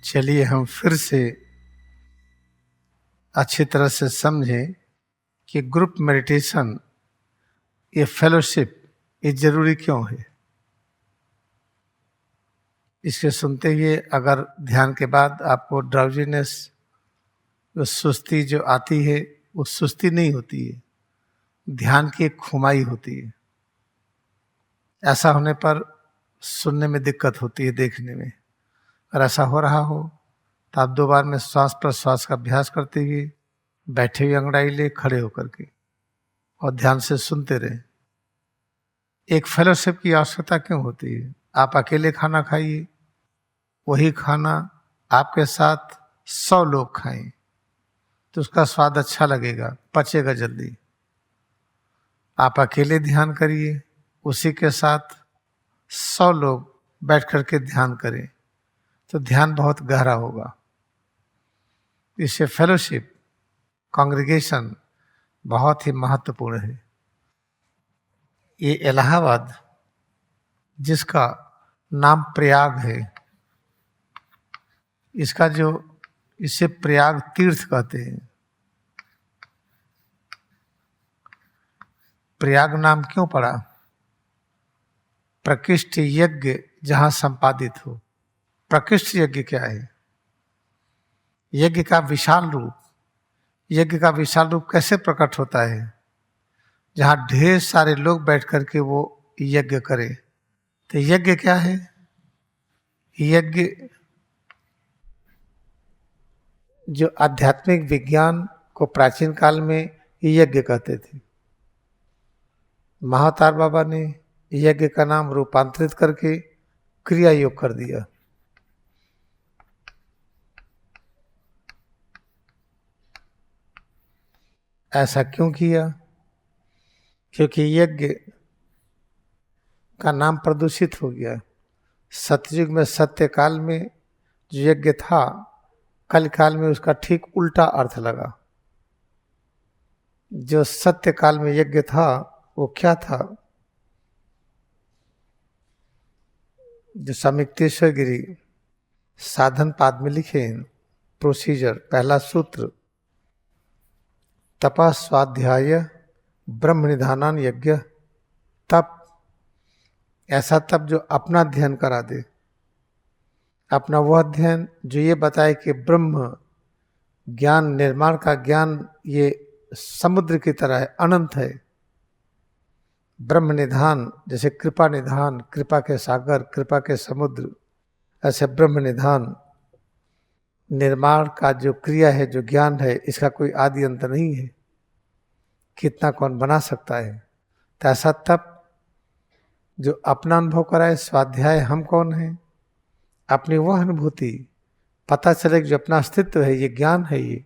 चलिए हम फिर से अच्छी तरह से समझें कि ग्रुप मेडिटेशन, ये फेलोशिप, ये जरूरी क्यों है। इसके सुनते ही अगर ध्यान के बाद आपको ड्राउजीनेस, सुस्ती जो आती है, वो सुस्ती नहीं होती है, ध्यान की एक खुमाई होती है। ऐसा होने पर सुनने में दिक्कत होती है, देखने में। अगर ऐसा हो रहा हो तो आप 2 बार में श्वास प्रश्वास का अभ्यास करते हुए बैठे हुए अंगड़ाई ले खड़े होकर के और ध्यान से सुनते रहे। एक फेलोशिप की आवश्यकता क्यों होती है? आप अकेले खाना खाइए, वही खाना आपके साथ 100 लोग खाएं तो उसका स्वाद अच्छा लगेगा, पचेगा जल्दी। आप अकेले ध्यान करिए, उसी के साथ 100 लोग बैठ करके ध्यान करें तो ध्यान बहुत गहरा होगा। इससे फेलोशिप, कांग्रेगेशन बहुत ही महत्वपूर्ण है। ये इलाहाबाद, जिसका नाम प्रयाग है, इसका जो इसे प्रयाग तीर्थ कहते हैं। प्रयाग नाम क्यों पड़ा? प्रकृष्ट यज्ञ जहां संपादित हो। प्रकृष्ट यज्ञ क्या है? यज्ञ का विशाल रूप। यज्ञ का विशाल रूप कैसे प्रकट होता है? जहां ढेर सारे लोग बैठ करके वो यज्ञ करें। तो यज्ञ क्या है? यज्ञ जो आध्यात्मिक विज्ञान को प्राचीन काल में यज्ञ कहते थे, महाअवतार बाबा ने यज्ञ का नाम रूपांतरित करके क्रिया योग कर दिया। ऐसा क्यों किया? क्योंकि यज्ञ का नाम प्रदूषित हो गया। सतयुग में, सत्य काल में जो यज्ञ था, कल काल में उसका ठीक उल्टा अर्थ लगा। जो सत्य काल में यज्ञ था वो क्या था? जो स्वामी युक्तेश्वर गिरी साधन पाद में लिखे प्रोसीजर, पहला सूत्र, तपा स्वाध्याय ब्रह्म निधानान यज्ञ। तप, ऐसा तप जो अपना अध्ययन करा दे, अपना वह अध्ययन जो ये बताए कि ब्रह्म ज्ञान, निर्माण का ज्ञान ये समुद्र की तरह है, अनंत है। ब्रह्म निधान, जैसे कृपा निधान, कृपा के सागर, कृपा के समुद्र, ऐसे ब्रह्म निधान, निर्माण का जो क्रिया है, जो ज्ञान है, इसका कोई आदि अंत नहीं है। कितना कौन बना सकता है? तो ऐसा तप जो अपना अनुभव कराए। स्वाध्याय, हम कौन हैं, अपनी वह अनुभूति पता चले कि जो अपना अस्तित्व है, ये ज्ञान है, ये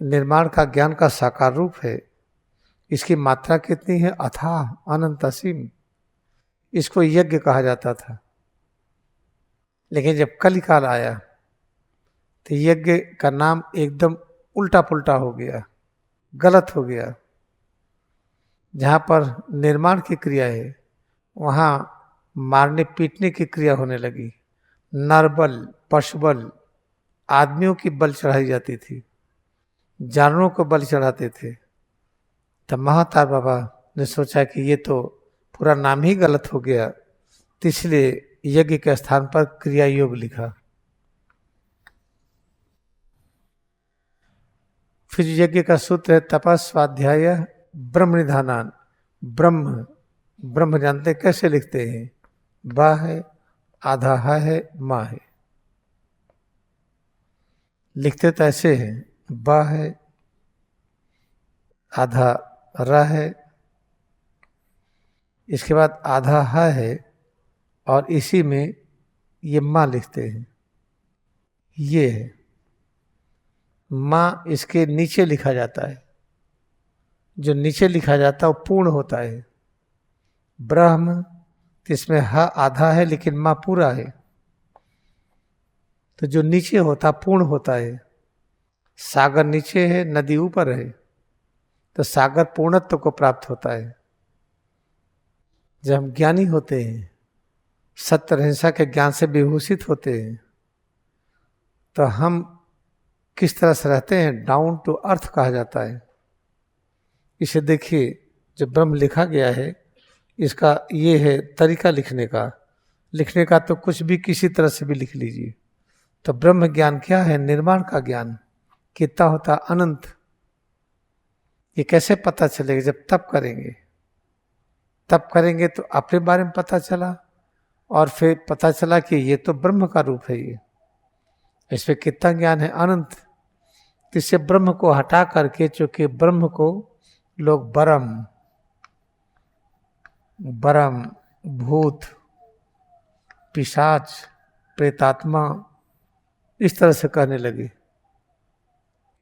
निर्माण का ज्ञान का साकार रूप है। इसकी मात्रा कितनी है? अथाह, अनंत, असीम। इसको यज्ञ कहा जाता था। लेकिन जब कलिकाल आया तो यज्ञ का नाम एकदम उल्टा पुल्टा हो गया, गलत हो गया। जहां पर निर्माण की क्रिया है, वहां मारने पीटने की क्रिया होने लगी। नरबल, पशुबल, आदमियों की बल चढ़ाई जाती थी, जानवरों को बल चढ़ाते थे। तब महाअवतार बाबा ने सोचा कि ये तो पूरा नाम ही गलत हो गया, तो इसलिए यज्ञ के स्थान पर क्रिया योग लिखा। फिर यज्ञ का सूत्र है तपा स्वाध्याय ब्रह्म निधानान। ब्रह्म, ब्रह्म जानते कैसे लिखते हैं? बा है, आधा है, माँ है। लिखते तो ऐसे हैं, बा है, आधा र है, इसके बाद आधा है, और इसी में ये माँ लिखते हैं। ये है माँ, इसके नीचे लिखा जाता है। जो नीचे लिखा जाता है वो पूर्ण होता है। ब्रह्म, इसमें ह आधा है लेकिन माँ पूरा है, तो जो नीचे होता पूर्ण होता है। सागर नीचे है, नदी ऊपर है, तो सागर पूर्णत्व को प्राप्त होता है। जब हम ज्ञानी होते हैं, सत्य अहिंसा के ज्ञान से विभूषित होते हैं, तो हम किस तरह से रहते हैं, डाउन टू अर्थ कहा जाता है। इसे देखिए, जो ब्रह्म लिखा गया है इसका ये है तरीका लिखने का तो कुछ भी किसी तरह से भी लिख लीजिए। तो ब्रह्म ज्ञान क्या है? निर्माण का ज्ञान। कितना होता? अनंत। ये कैसे पता चलेगा? जब तप करेंगे तो अपने बारे में पता चला, और फिर पता चला कि ये तो ब्रह्म का रूप है, ये इसमें कितना ज्ञान है, अनंत। इससे ब्रह्म को हटा करके, चूंकि ब्रह्म को लोग बरम, भूत, पिशाच, प्रेतात्मा इस तरह से कहने लगे।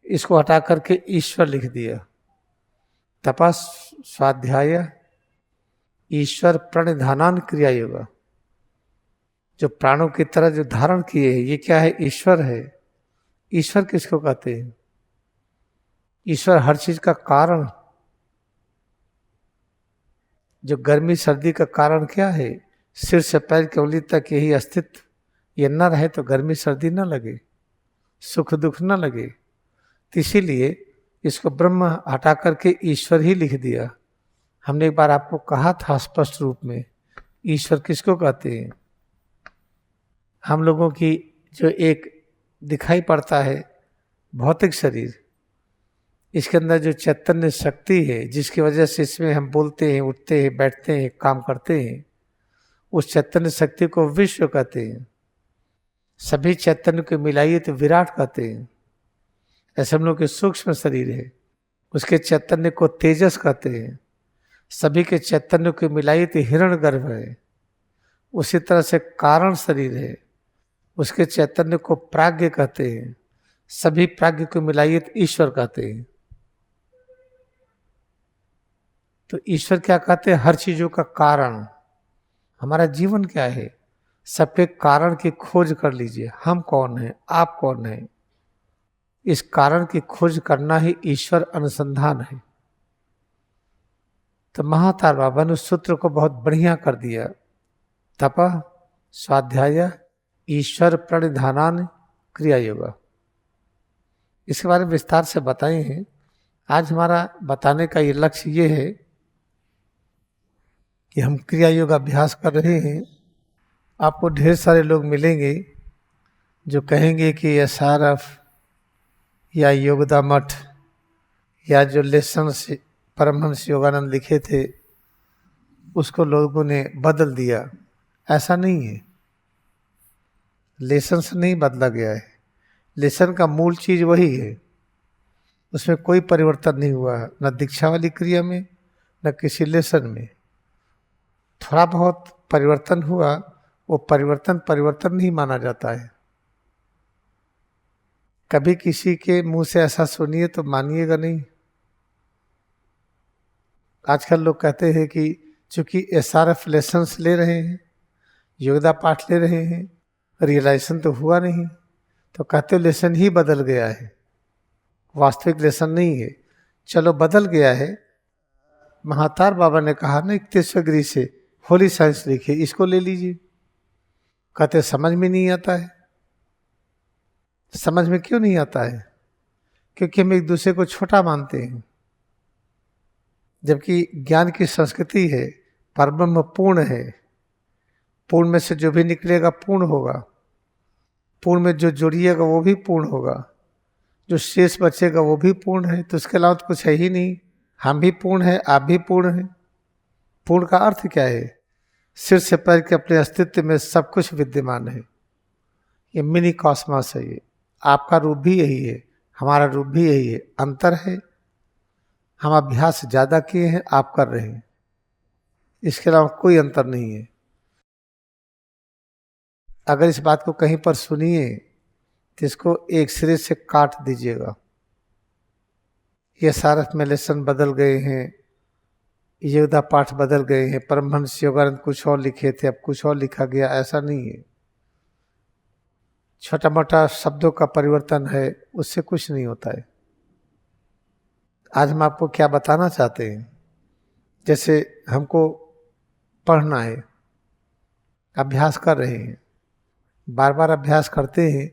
इसको हटा करके ईश्वर लिख दिया। तपस स्वाध्याय ईश्वर प्रणिधानान क्रिया योग। जो प्राणों की तरह जो धारण किए हैं, ये क्या है? ईश्वर है। ईश्वर किसको कहते हैं? ईश्वर हर चीज का कारण। जो गर्मी सर्दी का कारण क्या है? सिर से पैर की उंगली तक यही अस्तित्व। ये न रहे तो गर्मी सर्दी न लगे, सुख दुख न लगे। तो इसीलिए इसको ब्रह्म हटा करके ईश्वर ही लिख दिया। हमने एक बार आपको कहा था स्पष्ट रूप में, ईश्वर किसको कहते हैं? हम लोगों की जो एक दिखाई पड़ता है भौतिक शरीर, इसके अंदर जो चैतन्य शक्ति है जिसकी वजह से इसमें हम बोलते हैं, उठते हैं, बैठते हैं, काम करते हैं, उस चैतन्य शक्ति को विश्व कहते हैं। सभी चैतन्य को मिलाइए तो विराट कहते हैं। ऐसे हम लोग के सूक्ष्म शरीर है, उसके चैतन्य को तेजस कहते हैं। सभी के चैतन्य को मिलाइए तो हिरण गर्भ है। उसी तरह से कारण शरीर है, उसके चैतन्य को प्राज्ञ कहते हैं। सभी प्राज्ञ को मिलाइए तो ईश्वर कहते हैं। तो ईश्वर क्या कहते हैं? हर चीजों का कारण। हमारा जीवन क्या है? सबके कारण की खोज कर लीजिए। हम कौन हैं? आप कौन हैं? इस कारण की खोज करना ही ईश्वर अनुसंधान है। तो महातार बाबा ने उस सूत्र को बहुत बढ़िया कर दिया। तप स्वाध्याय ईश्वर प्रणिधानान क्रिया योग। इसके बारे में विस्तार से बताए हैं। आज हमारा बताने का ये लक्ष्य ये है कि हम क्रिया योग अभ्यास कर रहे हैं। आपको ढेर सारे लोग मिलेंगे जो कहेंगे कि SRF या योगदा मठ या जो लेसन परमहंस योगानंद लिखे थे उसको लोगों ने बदल दिया। ऐसा नहीं है, लेसन से नहीं बदला गया है। लेसन का मूल चीज वही है, उसमें कोई परिवर्तन नहीं हुआ है, न दीक्षा वाली क्रिया में न किसी लेसन में। थोड़ा बहुत परिवर्तन हुआ, वो परिवर्तन नहीं माना जाता है। कभी किसी के मुंह से ऐसा सुनिए तो मानिएगा नहीं। आजकल लोग कहते हैं कि चूंकि SRF लेसन्स ले रहे हैं, योगदा पाठ ले रहे हैं, रियलाइजेशन तो हुआ नहीं, तो कहते लेसन ही बदल गया है। वास्तविक लेसन नहीं है। चलो बदल गया है। महातार बाबा ने कहा ना 31वें गिरी से होली साइंस लिखी, इसको ले लीजिए। कहते समझ में नहीं आता है। समझ में क्यों नहीं आता है? क्योंकि हम एक दूसरे को छोटा मानते हैं, जबकि ज्ञान की संस्कृति है। परब्रह्म पूर्ण है। पूर्ण में से जो भी निकलेगा पूर्ण होगा। पूर्ण में जो जुड़िएगा वो भी पूर्ण होगा। जो शेष बचेगा वो भी पूर्ण है। तो इसके अलावा तो कुछ है ही नहीं। हम भी पूर्ण है, आप भी पूर्ण है। पूर्ण का अर्थ क्या है? सिर से पैर के अपने अस्तित्व में सब कुछ विद्यमान है। ये मिनी कॉस्मॉस है। ये आपका रूप भी यही है, हमारा रूप भी यही है। अंतर है हम अभ्यास ज्यादा किए हैं, आप कर रहे हैं। इसके अलावा कोई अंतर नहीं है। अगर इस बात को कहीं पर सुनिए तो इसको एक सिरे से काट दीजिएगा। ये SRF में लेसन बदल गए हैं, योगदा पाठ बदल गए हैं, परमहंस योगानंद कुछ और लिखे थे, अब कुछ और लिखा गया, ऐसा नहीं है। छोटा मोटा शब्दों का परिवर्तन है, उससे कुछ नहीं होता है। आज हम आपको क्या बताना चाहते हैं, जैसे हमको पढ़ना है, अभ्यास कर रहे हैं, बार बार अभ्यास करते हैं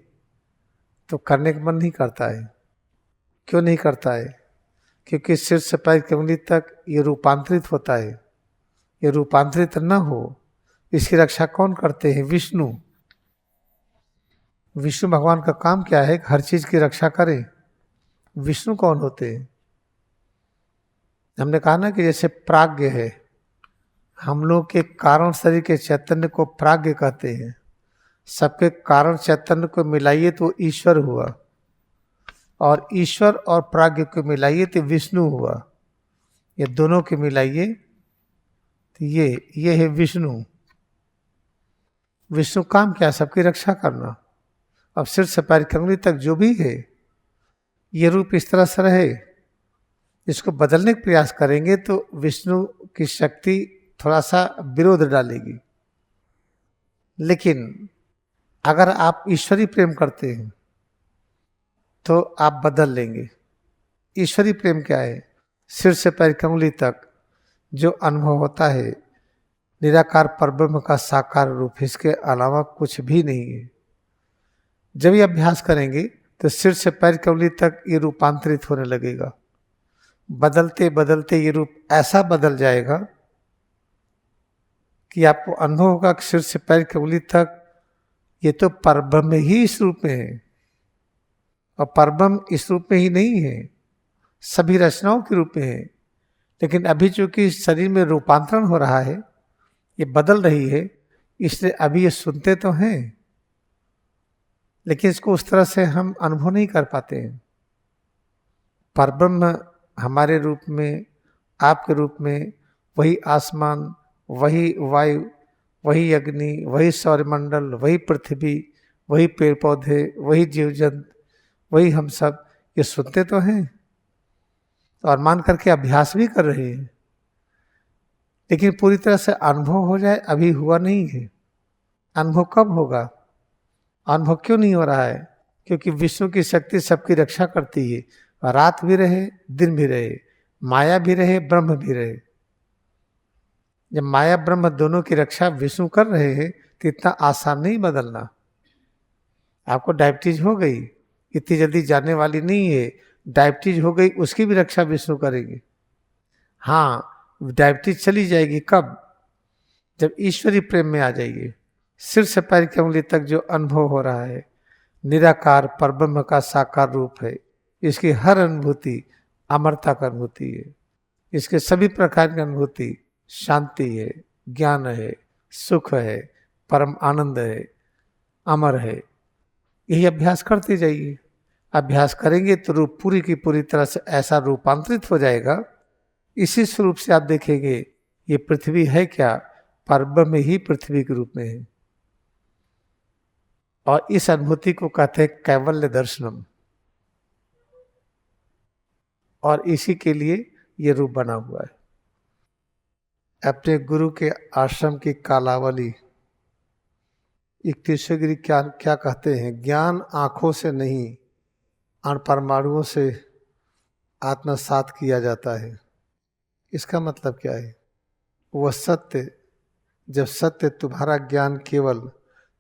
तो करने का मन नहीं करता है। क्यों नहीं करता है? क्योंकि सिर से पैर की उंगली तक ये रूपांतरित होता है। ये रूपांतरित न हो, इसकी रक्षा कौन करते हैं? विष्णु। विष्णु भगवान का काम क्या है? हर चीज की रक्षा करें। विष्णु कौन होते हैं? हमने कहा ना कि जैसे प्राज्ञ है, हम लोग के कारण शरीर के चैतन्य को प्राज्ञ कहते हैं। सबके कारण चैतन्य को मिलाइए तो ईश्वर हुआ, और ईश्वर और प्राज्ञ को मिलाइए तो विष्णु हुआ। ये दोनों के मिलाइए तो ये है विष्णु। विष्णु काम क्या? सबकी रक्षा करना। अब सिर से पैर की उंगली तक जो भी है, ये रूप इस तरह से रहे। इसको बदलने का प्रयास करेंगे तो विष्णु की शक्ति थोड़ा सा विरोध डालेगी। लेकिन अगर आप ईश्वरी प्रेम करते हैं तो आप बदल लेंगे। ईश्वरी प्रेम क्या है? सिर से पैर की उंगली तक जो अनुभव होता है, निराकार परब्रह्म का साकार रूप, इसके अलावा कुछ भी नहीं है। जब ये अभ्यास करेंगे तो सिर से पैर की उंगली तक ये रूपांतरित होने लगेगा। बदलते बदलते ये रूप ऐसा बदल जाएगा कि आपको अनुभव होगा कि सिर से पैर की उंगली तक ये तो परब्रह्म ही इस रूप में है। और परब्रह्म इस रूप में ही नहीं है, सभी रचनाओं के रूप में है। लेकिन अभी चूंकि शरीर में रूपांतरण हो रहा है, ये बदल रही है, इसलिए अभी ये सुनते तो हैं, लेकिन इसको उस तरह से हम अनुभव नहीं कर पाते हैं। परब्रह्म हमारे रूप में, आपके रूप में, वही आसमान, वही वायु, वही अग्नि, वही सौरमंडल, वही पृथ्वी, वही पेड़ पौधे, वही जीव जंतु, वही हम सब, ये सुनते तो हैं और मान करके अभ्यास भी कर रहे हैं। लेकिन पूरी तरह से अनुभव हो जाए, अभी हुआ नहीं है। अनुभव कब होगा? अनुभव क्यों नहीं हो रहा है? क्योंकि विष्णु की शक्ति सबकी रक्षा करती है। रात भी रहे, दिन भी रहे, माया भी रहे, ब्रह्म भी रहे। जब माया ब्रह्म दोनों की रक्षा विष्णु कर रहे हैं तो इतना आसान नहीं बदलना। आपको डायबिटीज हो गई, इतनी जल्दी जाने वाली नहीं है। डायबिटीज हो गई, उसकी भी रक्षा विष्णु करेंगे। हाँ, डायबिटीज चली जाएगी कब? जब ईश्वरी प्रेम में आ जाइए। सिर से पैर की उंगली तक जो अनुभव हो रहा है, निराकार परब्रह्म का साकार रूप है। इसकी हर अनुभूति अमरता का अनुभूति है। इसके सभी प्रकार की अनुभूति शांति है, ज्ञान है, सुख है, परम आनंद है, अमर है। यही अभ्यास करते जाइए। अभ्यास करेंगे तो रूप पूरी की पूरी तरह से ऐसा रूपांतरित हो जाएगा। इसी स्वरूप से आप देखेंगे ये पृथ्वी है क्या? परब्रह्म ही पृथ्वी के रूप में है। और इस अनुभूति को कहते हैं कैवल्य दर्शनम। और इसी के लिए ये रूप बना हुआ है। अपने गुरु के आश्रम की कालावली 31वें गिरी क्या क्या कहते हैं? ज्ञान आंखों से नहीं, अण परमाणुओं से आत्मसात किया जाता है। इसका मतलब क्या है? वह सत्य, जब सत्य तुम्हारा ज्ञान केवल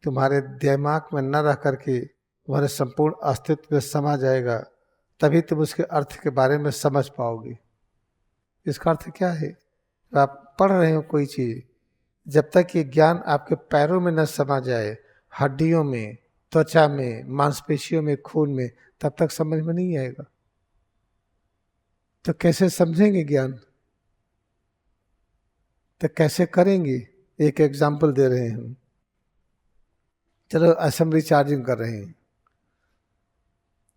तुम्हारे दिमाग में न रह करके तुम्हारे संपूर्ण अस्तित्व में समा जाएगा, तभी तुम उसके अर्थ के बारे में समझ पाओगे। इसका अर्थ क्या है? आप पढ़ रहे हो कोई चीज, जब तक ये ज्ञान आपके पैरों में न समा जाए, हड्डियों में, त्वचा में, मांसपेशियों में, खून में, तब तक समझ में नहीं आएगा। तो कैसे समझेंगे ज्ञान? तो कैसे करेंगे? एक एग्जाम्पल दे रहे हैं हम। चलो असेंबली चार्जिंग कर रहे हैं।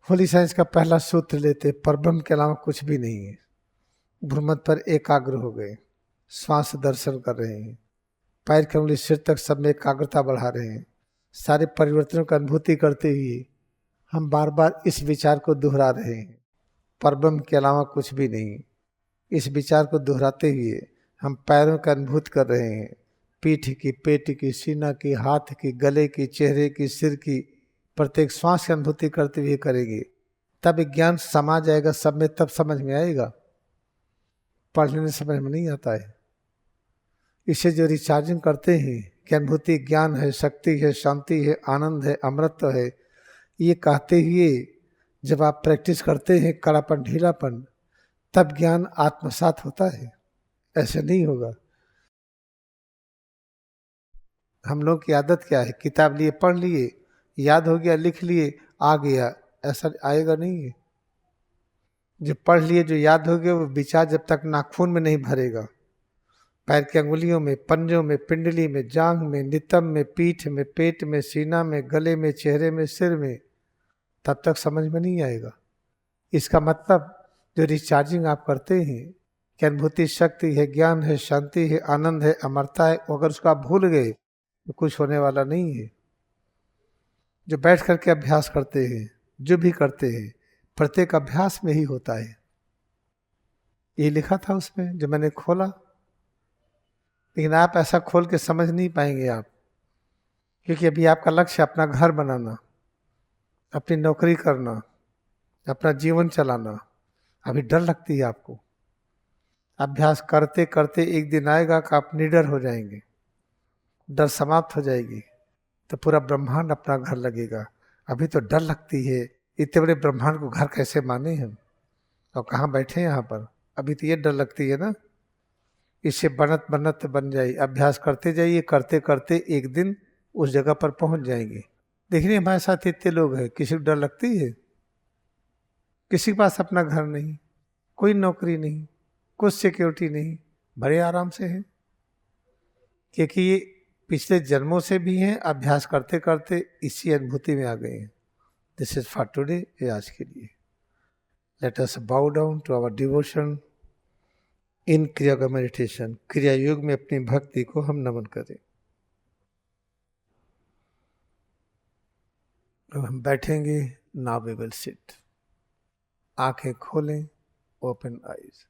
होली साइंस का पहला सूत्र लेते, परब्रह्म के अलावा कुछ भी नहीं है। भ्रमत पर एकाग्र हो गए, श्वास दर्शन कर रहे हैं, पैर की उंगली सिर तक सब में एकाग्रता बढ़ा रहे हैं। सारे परिवर्तनों की अनुभूति करते हुए हम बार बार इस विचार को दोहरा रहे हैं, परब्रह्म के अलावा कुछ भी नहीं। इस विचार को दोहराते हुए हम पैरों का अनुभूति कर रहे हैं, पीठ की, पेट की, सीना की, हाथ की, गले की, चेहरे की, सिर की, प्रत्येक श्वास की अनुभूति करते हुए करेंगे। तब ज्ञान समा जाएगा सब में, तब समझ में आएगा। पढ़ने में समझ में नहीं आता है। इसे जो रिचार्जिंग करते हैं कि अनुभूति ज्ञान है, शक्ति है, शांति है, आनंद है, अमृत है, ये कहते हुए जब आप प्रैक्टिस करते हैं कड़ापन ढीलापन, तब ज्ञान आत्मसात होता है, ऐसे नहीं होगा। हम लोग की आदत क्या है, किताब लिए पढ़ लिए, याद हो गया लिख लिए, आ गया, ऐसा आएगा नहीं है। जो पढ़ लिए जो याद हो गया वो विचार जब तक नाखून में नहीं भरेगा, पैर की अंगुलियों में, पंजों में, पिंडली में, जांघ में, नितंब में, पीठ में, पेट में, सीना में, गले में, चेहरे में, सिर में, तब तक समझ में नहीं आएगा। इसका मतलब जो रिचार्जिंग आप करते हैं कि अनुभूति शक्ति है, ज्ञान है, शांति है, आनंद है, अमरता है, अगर उसको आप भूल गए तो कुछ होने वाला नहीं है। जो बैठ करके अभ्यास करते हैं, जो भी करते हैं, प्रत्येक अभ्यास में ही होता है। ये लिखा था उसमें जो मैंने खोला, लेकिन आप ऐसा खोल के समझ नहीं पाएंगे आप, क्योंकि अभी आपका लक्ष्य अपना घर बनाना, अपनी नौकरी करना, अपना जीवन चलाना। अभी डर लगती है आपको। अभ्यास करते करते एक दिन आएगा कि आप निडर हो जाएंगे, डर समाप्त हो जाएगी, तो पूरा ब्रह्मांड अपना घर लगेगा। अभी तो डर लगती है, इतने बड़े ब्रह्मांड को घर कैसे माने हम, और कहाँ बैठे यहाँ पर। अभी तो ये डर लगती है ना। इससे बनत बनत बन जाए, अभ्यास करते जाइए, करते करते एक दिन उस जगह पर पहुंच जाएंगे। देखिए हमारे साथ इतने लोग हैं, किसी को डर लगती है? किसी के पास अपना घर नहीं, कोई नौकरी नहीं, कुछ सिक्योरिटी नहीं, बड़े आराम से हैं, क्योंकि ये पिछले जन्मों से भी हैं, अभ्यास करते करते इसी अनुभूति में आ गए हैं। दिस इज फॉर टुडे, ये आज के लिए। Let us bow down to our devotion in Kriya का मेडिटेशन। क्रिया योग में अपनी भक्ति को हम नमन करें। अब हम बैठेंगे, नाउ वी विल सिट। आंखें खोलें, ओपन आईज।